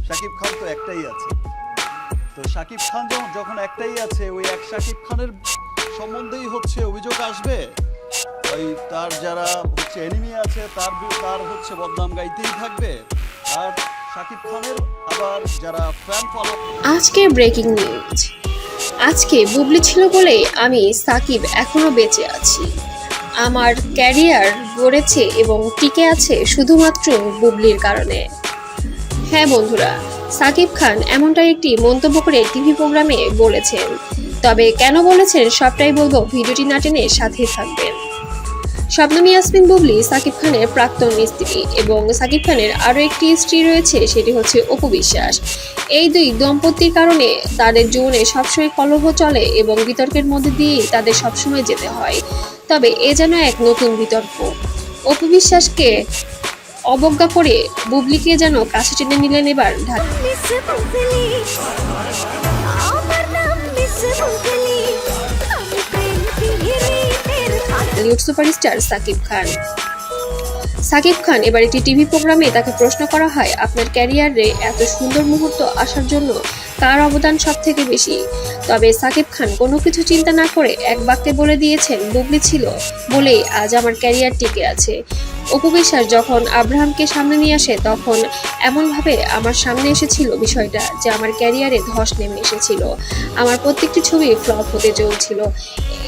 শাকিব খান তো একটাই আছে। তো শাকিব খান যখন একটাই আছে, ওই এক শাকিব খানের সম্বন্ধেই হচ্ছে অভিযোগ আসবে। ওই তার যারা হচ্ছে এনিমি আছে তার হচ্ছে বদনাম গাইতেই থাকবে। আর শাকিব খানের আবার যারা ফ্যান ফলো। আজকে ব্রেকিং নিউজ। আজকে বুবলি ছিল বলেই আমি সাকিব এখনো বেঁচে আছি। আমার ক্যারিয়ার গড়েছে এবং টিকে আছে শুধুমাত্র বুবলির কারণে। হ্যাঁ বন্ধুরা, সাকিব খান এমনটাই একটি মন্তব্য করে টিভি প্রোগ্রামে বলেছেন। তবে কেন বলেছেন সবটাই বলবো, ভিডিওটি না টেনে সাথেই থাকবেন। শবনম ইয়াসমিন বুবলি সাকিব খানের প্রাক্তন স্ত্রী এবং সাকিব খানের আরও একটি স্ত্রী রয়েছে, সেটি হচ্ছে অপু বিশ্বাস। এই দুই দম্পতির কারণে তাদের জীবনে সবসময় কলহ চলে এবং বিতর্কের মধ্যে দিয়েই তাদের সবসময় যেতে হয়। তবে এ যেন এক নতুন বিতর্ক। অপু বিশ্বাসকে অবজ্ঞা করে বুবলিকে যেন কাছে টেনে নিলেন এবার ঢাকা বলিউড সুপারস্টার সাকিব খান। সাকিব খান এবার একটি টিভি প্রোগ্রামে তাকে প্রশ্ন করা হয়, আপনার ক্যারিয়ারে এত সুন্দর মুহূর্ত আসার জন্য কার অবদান সব থেকে বেশি? তবে সাকিব খান কোনো কিছু চিন্তা না করে এক বাক্যে বলে দিয়েছেন, বুবলি ছিল বলেই আজ আমার ক্যারিয়ার টিকে আছে। অপু বিশ্বাস যখন আব্রাহামকে সামনে নিয়ে আসে তখন এমনভাবে আমার সামনে এসেছিল বিষয়টা যে আমার ক্যারিয়ারে ধস নেমে এসেছিল। আমার প্রত্যেকটি ছবি ফ্লপ হতে চলছিল।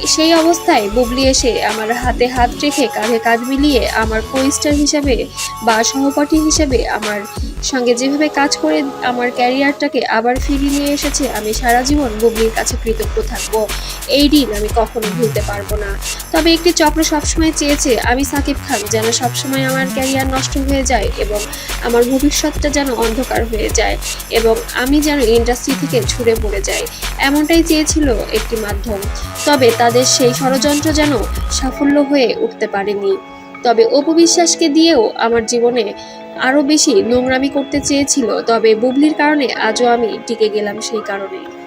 সেই অবস্থায় বুবলি এসে আমার হাতে হাত রেখে কাঁধে কাঁধ মিলিয়ে আমার কো-স্টার হিসেবে বা সহপাঠী হিসেবে আমার সঙ্গে যেভাবে কাজ করে আমার ক্যারিয়ারটাকে আবার ফিরিয়ে নিয়ে এসেছে, আমি সারা জীবন বুবলির কাছে কৃতজ্ঞ থাকব। এই দিন আমি কখনো ভুলতে পারবো না। তবে একটি চক্র সবসময় চেয়েছে আমি সাকিব খান যেন সবসময় আমার ক্যারিয়ার নষ্ট হয়ে যায় এবং আমার ভবিষ্যৎটা যেন অন্ধকার হয়ে যায় এবং আমি যেন ইন্ডাস্ট্রি থেকে ছুড়ে পড়ে যাই। এমনটাই চেয়েছিল একটি মাধ্যম। তবে তাদের সেই ষড়যন্ত্র যেন সাফল্য হয়ে উঠতে পারেনি। তবে অপু বিশ্বাসকে দিয়েও আমার জীবনে আরও বেশি নোংরামি করতে চেয়েছিল, তবে বুবলির কারণে আজও আমি টিকে গেলাম সেই কারণে।